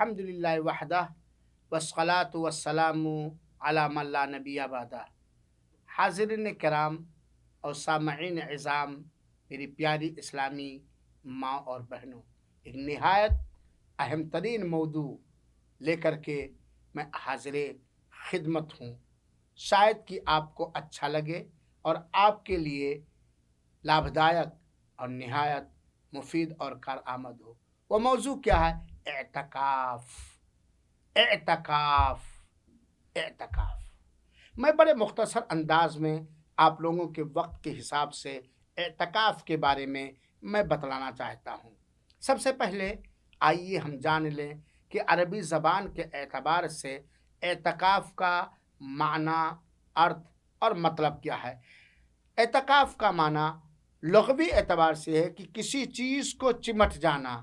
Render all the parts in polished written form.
अल्हम्दुलिल्लाहि वहदह वस्सलातु वस्सलामु अला मन ला नबी बअदा। हाज़िरीन किराम और सामईन इज़ाम, मेरी प्यारी इस्लामी माँ और बहनों, एक निहायत अहम तरीन मौजू लेकर के मैं हाजिर खिदमत हूँ। शायद कि आपको अच्छा लगे और आपके लिए लाभदायक और निहायत मुफीद और कारआमद हो। वो मौजू क्या है? एतकाफ। एतकाफ एतकाफ मैं बड़े मुख्तसर अंदाज में आप लोगों के वक्त के हिसाब से एतकाफ के बारे में मैं बतलाना चाहता हूँ। सबसे पहले आइए हम जान लें कि अरबी ज़बान के एतबार से एतकाफ का माना, अर्थ और मतलब क्या है। एतकाफ का माना लुग़वी एतबार से है कि किसी चीज़ को चिमट जाना,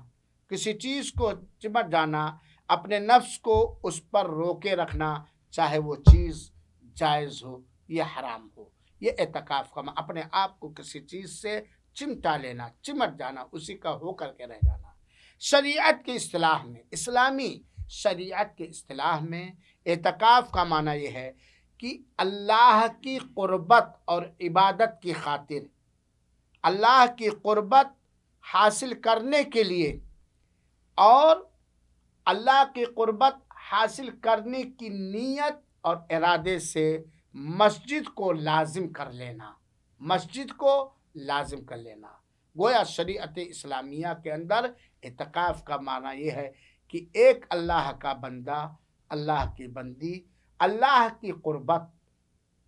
किसी चीज़ को चिमट जाना, अपने नफ्स को उस पर रोके रखना, चाहे वो चीज़ जायज़ हो या हराम हो। ये एतकाफ का अपने आप को किसी चीज़ से चिमटा लेना, चिमट जाना, उसी का हो करके रह जाना। शरीयत की इस्तिलाह में, इस्लामी शरीयत के इस्तिलाह में एतकाफ का माना ये है कि अल्लाह की क़ुर्बत और इबादत की खातिर, अल्लाह की क़ुर्बत हासिल करने के लिए और अल्लाह की क़ुर्बत हासिल करने की नीयत और इरादे से मस्जिद को लाजिम कर लेना, मस्जिद को लाजिम कर लेना। गोया शरीयत इस्लामिया के अंदर एतकाफ का माना ये है कि एक अल्लाह का बंदा, अल्लाह की बंदी अल्लाह की क़ुर्बत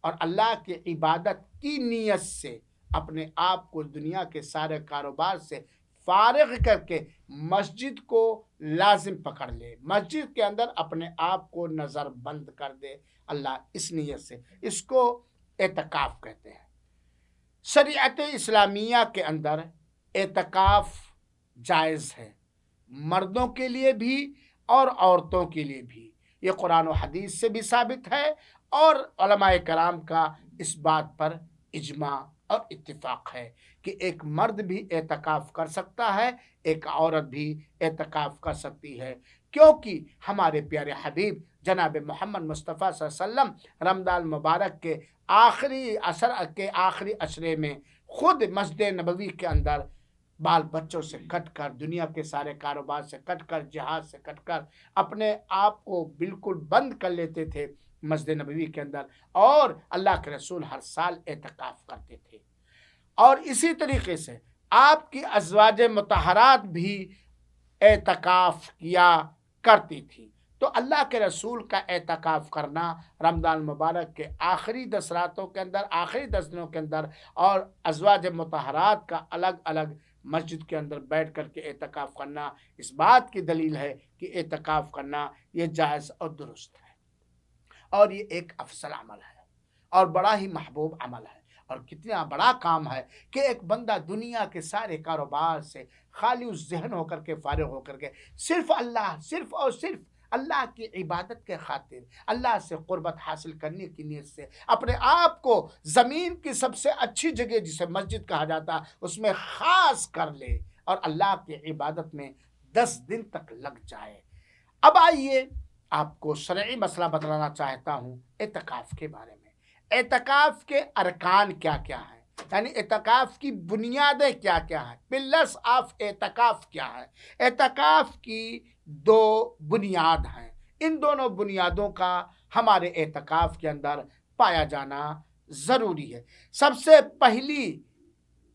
और अल्लाह की इबादत की नीयत से अपने आप को दुनिया के सारे कारोबार से फारिग करके मस्जिद को लाजिम पकड़ ले, मस्जिद के अंदर अपने आप को नज़र बंद कर दे अल्लाह, इस नीयत से, इसको एतकाफ कहते हैं। शरीयत इस्लामिया के अंदर एतकाफ जायज़ है, मर्दों के लिए भी और औरतों के लिए भी। ये कुरान और हदीस से भी साबित है और उलमाए कराम का इस बात पर इजमा और इत्तिफाक है कि एक मर्द भी एतकाफ कर सकता है, एक औरत भी एतकाफ कर सकती है, क्योंकि हमारे प्यारे हबीब जनाब मोहम्मद मुस्तफ़ा सल्लल्लाहु अलैहि वसल्लम रमज़ान मुबारक के आखिरी अशरे में खुद मस्जिद नबवी के अंदर बाल बच्चों से कटकर, दुनिया के सारे कारोबार से कटकर, जहाज से कटकर अपने आप को बिल्कुल बंद कर लेते थे मस्जिद नबवी के अंदर, और अल्लाह के रसूल हर साल एतकाफ करते थे। और इसी तरीके से आपकी अज़वाजे मुतहरात भी एतकाफ किया करती थी। तो अल्लाह के रसूल का एतकाफ करना रमज़ान मुबारक के आखिरी 10 रातों के अंदर, आखिरी 10 दिनों के अंदर, और अज़वाज मुतहरात का अलग अलग मस्जिद के अंदर बैठ कर के एतकाफ करना, इस बात की दलील है कि एतकाफ करना ये जायज़ और दुरुस्त है, और ये एक अफसल अमल है और बड़ा ही महबूब अमल है। और कितना बड़ा काम है कि एक बंदा दुनिया के सारे कारोबार से खाली उस जहन होकर के, फारिग होकर के, सिर्फ अल्लाह, सिर्फ और सिर्फ अल्लाह की इबादत के खातिर, अल्लाह से क़ुर्बत हासिल करने की नीयत से अपने आप को ज़मीन की सबसे अच्छी जगह जिसे मस्जिद कहा जाता है उसमें ख़ास कर ले और अल्लाह की इबादत में 10 दिन तक लग जाए। अब आइए आपको शरई मसला बतलाना चाहता हूँ एतकाफ़ के बारे में। एतकाफ़ के अरकान क्या क्या हैं, यानी एतकाफ़ की बुनियादें क्या क्या हैं, पिलर्स ऑफ एतकाफ़ क्या है। एतकाफ़ की 2 बुनियाद हैं, इन दोनों बुनियादों का हमारे एतकाफ़ के अंदर पाया जाना ज़रूरी है। सबसे पहली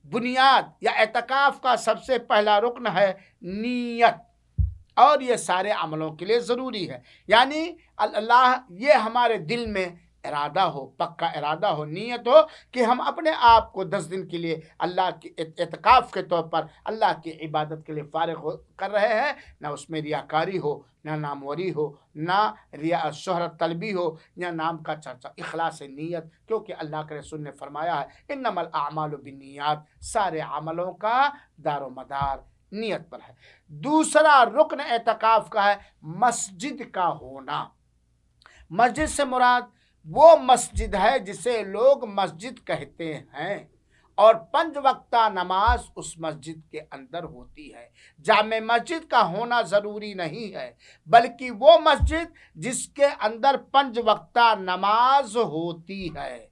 बुनियाद या एतकाफ़ का सबसे पहला रुकन है नीयत, और ये सारे अमलों के लिए ज़रूरी है। यानी अल्लाह, ये हमारे दिल में इरादा हो, पक्का इरादा हो, नीयत हो कि हम अपने आप को 10 दिन के लिए अल्लाह की एतकाफ़ के तौर पर अल्लाह की इबादत के लिए फारिग कर रहे हैं। ना उसमें रियाकारी हो, ना नामवरी हो, ना रिया शोहरत तलबी हो, या नाम का चर्चा, इखलास नीयत, क्योंकि अल्लाह के रसूल ने फरमाया है इन्नमल आमालु बिन्नियात, सारे अमलों का दारो मदार नियत पर है। दूसरा रुकन एतकाफ़ का है मस्जिद का होना। मस्जिद से मुराद वो मस्जिद है जिसे लोग मस्जिद कहते हैं, اور 5 وقتہ نماز اس مسجد کے اندر ہوتی ہے۔ جامع مسجد کا ہونا ضروری نہیں ہے، بلکہ وہ مسجد جس کے اندر 5 وقتہ نماز ہوتی ہے،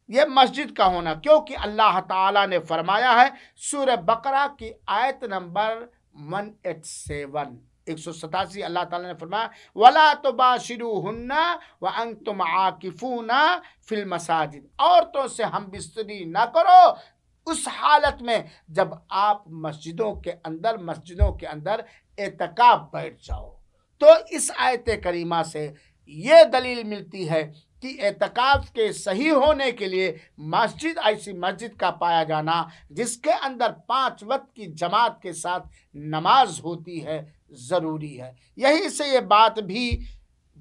یہ مسجد کا ہونا، کیونکہ اللہ تعالیٰ نے فرمایا ہے سورہ بقرہ کی آیت نمبر 187، 187، اللہ تعالیٰ نے فرمایا وَلَا تُبَاشِرُوهُنَّ وَأَنْتُمْ عَاكِفُونَ فِي الْمَسَاجِدِ، عورتوں سے ہم بستری نہ کرو اس حالت میں جب آپ مسجدوں کے اندر اعتکاف بیٹھ جاؤ۔ تو اس آیت کریمہ سے یہ دلیل ملتی ہے کہ اعتکاف کے صحیح ہونے کے لیے مسجد، ایسی مسجد کا پایا جانا جس کے اندر 5 وقت کی جماعت کے ساتھ نماز ہوتی ہے، ضروری ہے۔ یہی سے یہ بات بھی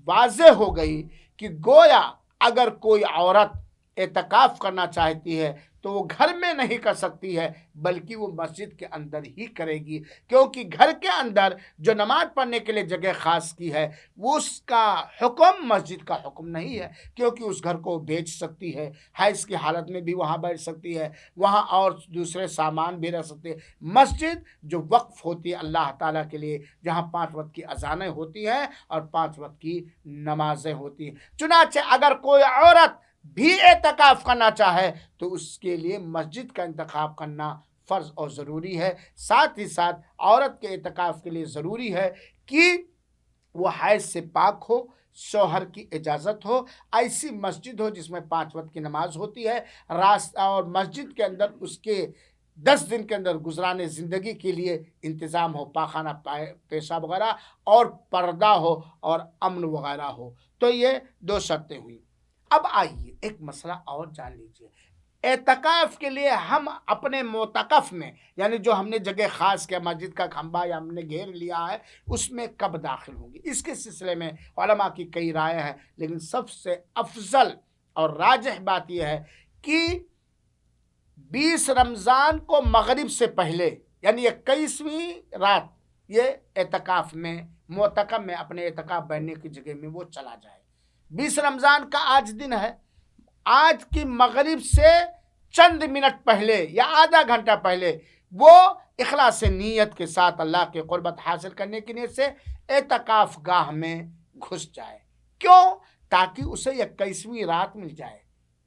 واضح ہو گئی کہ گویا اگر کوئی عورت اعتکاف کرنا چاہتی ہے تو وہ گھر میں نہیں کر سکتی ہے، بلکہ وہ مسجد کے اندر ہی کرے گی، کیونکہ گھر کے اندر جو نماز پڑھنے کے لیے جگہ خاص کی ہے وہ اس کا حکم مسجد کا حکم نہیں ہے، کیونکہ اس گھر کو بیچ سکتی ہے، حیض کی حالت میں بھی وہاں بیٹھ سکتی ہے، وہاں اور دوسرے سامان بھی رکھ سکتے ہیں۔ مسجد جو وقف ہوتی ہے اللہ تعالیٰ کے لیے، جہاں 5 وقت کی اذانیں ہوتی ہیں اور 5 وقت کی نمازیں ہوتی ہیں۔ چنانچہ اگر کوئی عورت بھی اعتکاف کرنا چاہے تو اس کے لیے مسجد کا انتخاب کرنا فرض اور ضروری ہے۔ ساتھ ہی ساتھ عورت کے اعتکاف کے لیے ضروری ہے کہ وہ حیض سے پاک ہو، شوہر کی اجازت ہو، ایسی مسجد ہو جس میں 5 وقت کی نماز ہوتی ہے، اور مسجد کے اندر اس کے 10 دن کے اندر گزرانے زندگی کے لیے انتظام ہو، پاخانہ پیشاب وغیرہ، اور پردہ ہو اور امن وغیرہ ہو۔ تو یہ 2 شرطیں ہوئی۔ اب آئیے ایک مسئلہ اور جان لیجئے، اعتکاف کے لیے ہم اپنے معتکف میں، یعنی جو ہم نے جگہ خاص کیا، مسجد کا کھمبا یا ہم نے گھیر لیا ہے، اس میں کب داخل ہوں گے؟ اس کے سلسلے میں علماء کی کئی رائے ہیں، لیکن سب سے افضل اور راجح بات یہ ہے کہ 20 رمضان کو مغرب سے پہلے، یعنی 21ویں رات، یہ اعتکاف میں، معتکف میں اپنے اعتکاف بیٹھنے کی جگہ میں وہ چلا جائے۔ 20 رمضان کا آج دن ہے، آج کی مغرب سے چند منٹ پہلے یا آدھا گھنٹہ پہلے وہ اخلاص نیت کے ساتھ اللہ کے قربت حاصل کرنے کی نیت سے اعتکاف گاہ میں گھس جائے۔ کیوں؟ تاکہ اسے 21ویں رات مل جائے،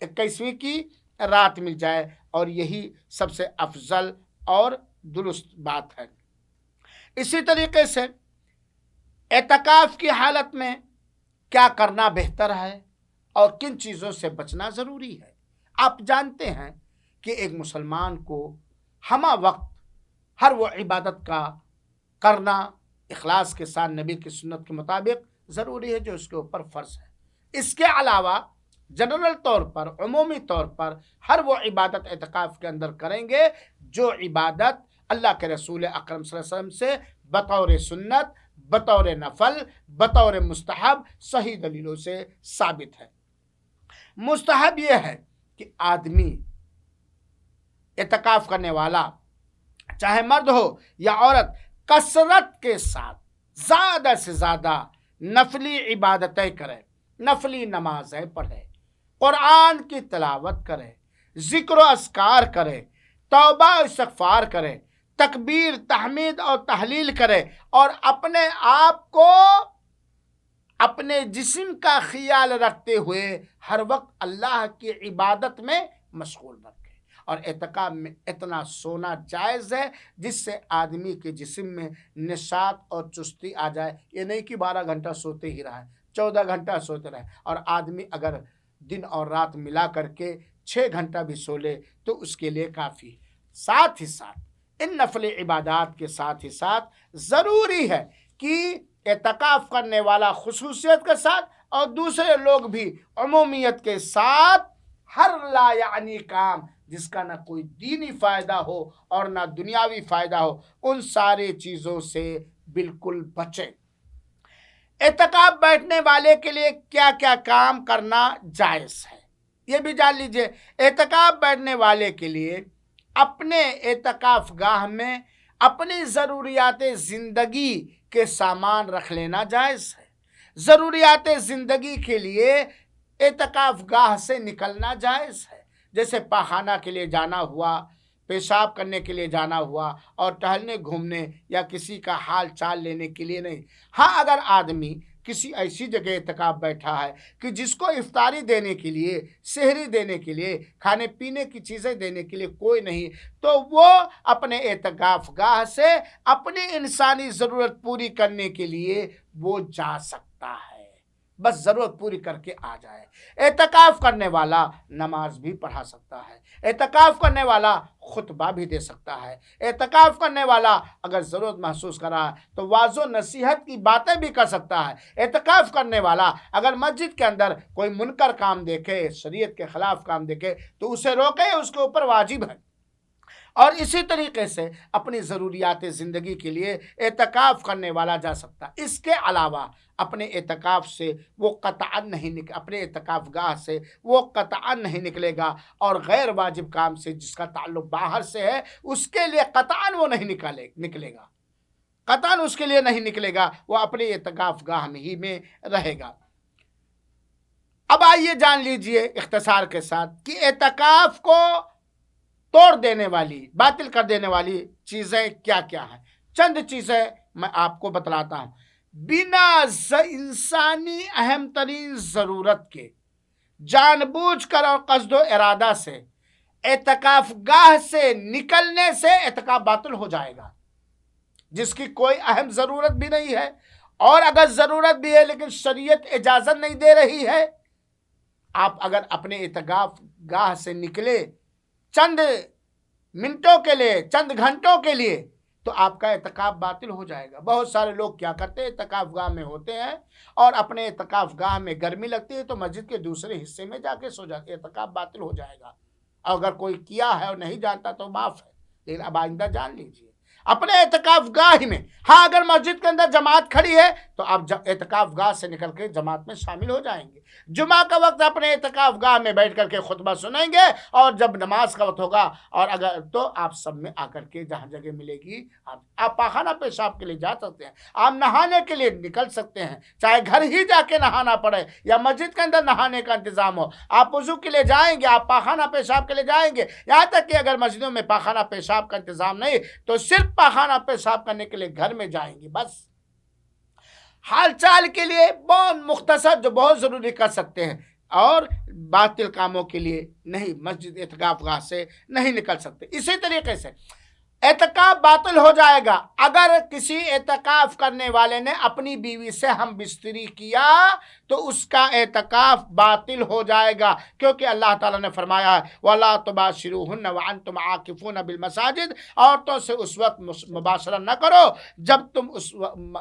21ویں کی رات مل جائے، اور یہی سب سے افضل اور درست بات ہے۔ اسی طریقے سے اعتکاف کی حالت میں کیا کرنا بہتر ہے اور کن چیزوں سے بچنا ضروری ہے؟ آپ جانتے ہیں کہ ایک مسلمان کو ہمہ وقت ہر وہ عبادت کا کرنا اخلاص کے ساتھ نبی کی سنت کے مطابق ضروری ہے جو اس کے اوپر فرض ہے۔ اس کے علاوہ جنرل طور پر، عمومی طور پر ہر وہ عبادت اعتکاف کے اندر کریں گے جو عبادت اللہ کے رسول اکرم صلی اللہ علیہ وسلم سے بطور سنت، بطور نفل، بطور مستحب صحیح دلیلوں سے ثابت ہے۔ مستحب یہ ہے کہ آدمی اعتکاف کرنے والا، چاہے مرد ہو یا عورت، کثرت کے ساتھ زیادہ سے زیادہ نفلی عبادتیں کرے، نفلی نمازیں پڑھے، قرآن کی تلاوت کرے، ذکر و اذکار کرے، توبہ و استغفار کرے، تکبیر، تحمید اور تحلیل کرے، اور اپنے آپ کو اپنے جسم کا خیال رکھتے ہوئے ہر وقت اللہ کی عبادت میں مشغول رکھے۔ اور اعتکاف میں اتنا سونا جائز ہے جس سے آدمی کے جسم میں نشاط اور چستی آ جائے۔ یہ نہیں کہ 12 گھنٹہ سوتے ہی رہے، 14 گھنٹہ سوتے رہے، اور آدمی اگر دن اور رات ملا کر کے 6 گھنٹہ بھی سو لے تو اس کے لیے کافی ہے۔ ساتھ ہی ساتھ ان نفل عبادات کے ساتھ ہی ساتھ ضروری ہے کہ اعتکاف کرنے والا خصوصیت کے ساتھ اور دوسرے لوگ بھی عمومیت کے ساتھ ہر لا یعنی کام جس کا نہ کوئی دینی فائدہ ہو اور نہ دنیاوی فائدہ ہو، ان سارے چیزوں سے بالکل بچیں۔ اعتکاف بیٹھنے والے کے لیے کیا کیا کام کرنا جائز ہے یہ بھی جان لیجئے۔ اعتکاف بیٹھنے والے کے لیے اپنے اعتکاف گاہ میں اپنی ضروریات زندگی کے سامان رکھ لینا جائز ہے۔ ضروریات زندگی کے لیے اعتکاف گاہ سے نکلنا جائز ہے۔ जैसे पाखाना के लिए जाना हुआ, पेशाब करने के लिए जाना हुआ, और टहलने घूमने या किसी का हाल चाल लेने के लिए नहीं। हाँ, अगर आदमी किसी ऐसी जगह इत्तिकाफ बैठा है कि जिसको इफ्तारी देने के लिए, सहरी देने के लिए, खाने पीने की चीज़ें देने के लिए कोई नहीं, तो वो अपने इत्तिकाफ गाह से अपनी इंसानी ज़रूरत पूरी करने के लिए वो जा सकता है। बस ज़रूरत पूरी करके आ जाए। इत्तिकाफ करने वाला नमाज भी पढ़ा सकता है, इत्तिकाफ करने वाला खुतबा भी दे सकता है, इत्तिकाफ करने वाला अगर ज़रूरत महसूस करा तो वाज़ो नसीहत की बातें भी कर सकता है। इत्तिकाफ करने वाला अगर मस्जिद के अंदर कोई मुनकर काम देखे, शरीयत के ख़िलाफ़ काम देखे, तो उसे रोके, उसके ऊपर वाजिब है। और इसी तरीके से अपनी ज़रूरियात ज़िंदगी के लिए इत्तिकाफ करने वाला जा सकता। इसके अलावा अपने इत्तिकाफ से वो कतअन नहीं अपने इत्तिकाफ गाह से वो कतअन नहीं निकलेगा, और गैर वाजिब काम से जिसका ताल्लुक बाहर से है उसके लिए कतअन वो नहीं निकलेगा, कतअन उसके लिए नहीं निकलेगा, वो अपने इत्तिकाफ गाह में ही में रहेगा। अब आइए जान लीजिए इख्तिसार के साथ कि इत्तिकाफ को तोड़ देने वाली, बातिल कर देने वाली चीज़ें क्या क्या हैं। चंद चीज़ें मैं आपको बतलाता हूँ। बिना इंसानी अहम तरीन ज़रूरत के जानबूझकर और क़स्दो इरादा से इत्तिकाफ गाह से निकलने से इत्तिकाफ बातिल हो जाएगा, जिसकी कोई अहम ज़रूरत भी नहीं है, और अगर ज़रूरत भी है लेकिन शरीयत इजाज़त नहीं दे रही है। आप अगर अपने इत्तिकाफ गाह से निकले चंद मिनटों के लिए, चंद घंटों के लिए, तो आपका इत्तिकाफ बातिल हो जाएगा। बहुत सारे लोग क्या करते हैं, इत्तिकाफ गाह में होते हैं और अपने इत्तिकाफ गाह में गर्मी लगती है तो मस्जिद के दूसरे हिस्से में जाके सो जाते हैं, इत्तिकाफ बातिल हो जाएगा। अगर कोई किया है और नहीं जानता तो माफ़ है, लेकिन अब आइंदा जान लीजिए अपने इत्तिकाफ गाह में। हाँ, अगर मस्जिद के अंदर जमात खड़ी है तो आप इत्तिकाफ गाह से निकल के जमात में शामिल हो जाएंगे। जुमा का वक्त अपने इत्तिकाफ गाह में बैठ करके खुतबा सुनेंगे, और जब नमाज का वक्त होगा और अगर तो आप सब में आकर के जहाँ जगह मिलेगी आप पाखाना पेशाब के लिए जा सकते हैं, आप नहाने के लिए निकल सकते हैं, चाहे घर ही जाके नहाना पड़े या मस्जिद के अंदर नहाने का इंतज़ाम हो, आप वज़ू के लिए जाएंगे, आप पाखाना पेशाब के लिए जाएंगे। यहाँ तक कि अगर मस्जिदों में पाखाना पेशाब का इंतज़ाम नहीं तो सिर्फ पाखाना पेशाब करने के लिए घर में जाएंगे। बस हाल चाल के लिए बहुत मुख्तसर जो बहुत ज़रूरी कर सकते हैं, और बातिल कामों के लिए नहीं, मस्जिद इत्तिकाफ गाह से नहीं निकल सकते। इसी तरीके से इत्तिकाफ बातिल हो जाएगा अगर किसी इत्तिकाफ करने वाले ने अपनी बीवी से हम बिस्तरी किया, तो उसका इत्तिकाफ बातिल हो जाएगा, क्योंकि अल्लाह ताला ने फरमाया है वला तुबाशिरूहुन्ना व अंतुम आकिफून बिल मसाजिद, औरतों से उस वक्त मुबाशरा न करो जब तुम उस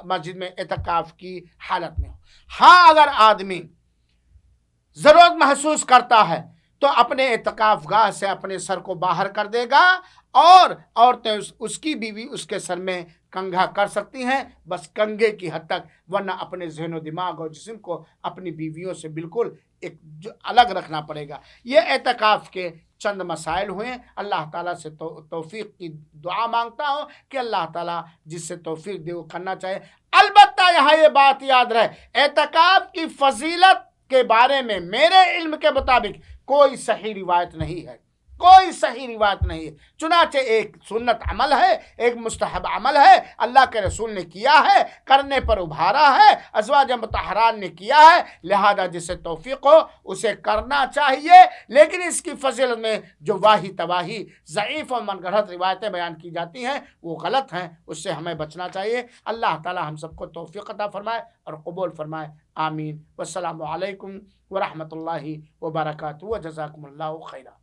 मस्जिद में इत्तिकाफ की हालत में हो। हाँ, अगर आदमी ज़रूरत महसूस करता है तो अपने इत्तिकाफ गाह से अपने सर को बाहर कर देगा, और औरतें उसकी बीवी उसके सर में कंघा कर सकती हैं, बस कंघे की हद तक, वरना अपने ज़हन दिमाग और जिस्म को अपनी बीवियों से बिल्कुल एक अलग रखना पड़ेगा। ये इत्तिकाफ के चंद मसाइल हुए। अल्लाह ताला से तौफीक की दुआ मांगता हूँ कि अल्लाह ताला जिससे तौफीक दे वो करना चाहिए। अलबत्ता यहाँ ये बात याद रहे, इत्तिकाफ की फजीलत के बारे में मेरे इल्म के मुताबिक कोई सही रिवायत नहीं है, कोई सही रिवायत नहीं है। चुनाचे एक सुन्नत अमल है, एक मुस्तहब अमल है, अल्लाह के रसूल ने किया है, करने पर उभारा है, अज़वाज मुतहरान ने किया है, लिहाजा जिसे तौफीक हो उसे करना चाहिए। लेकिन इसकी फजीलत में जो वाही तवाही ज़ईफ़ और मनगढ़ंत रिवायतें बयान की जाती हैं वो गलत हैं, उससे हमें बचना चाहिए। अल्लाह ताला हम सबको तौफीक अता फरमाए और कबूल फरमाए। आमीन। वस्सलामु अलैकुम व रहमतुल्लाहि व बरकातुहू व जज़ाकुमुल्लाहु खैरा।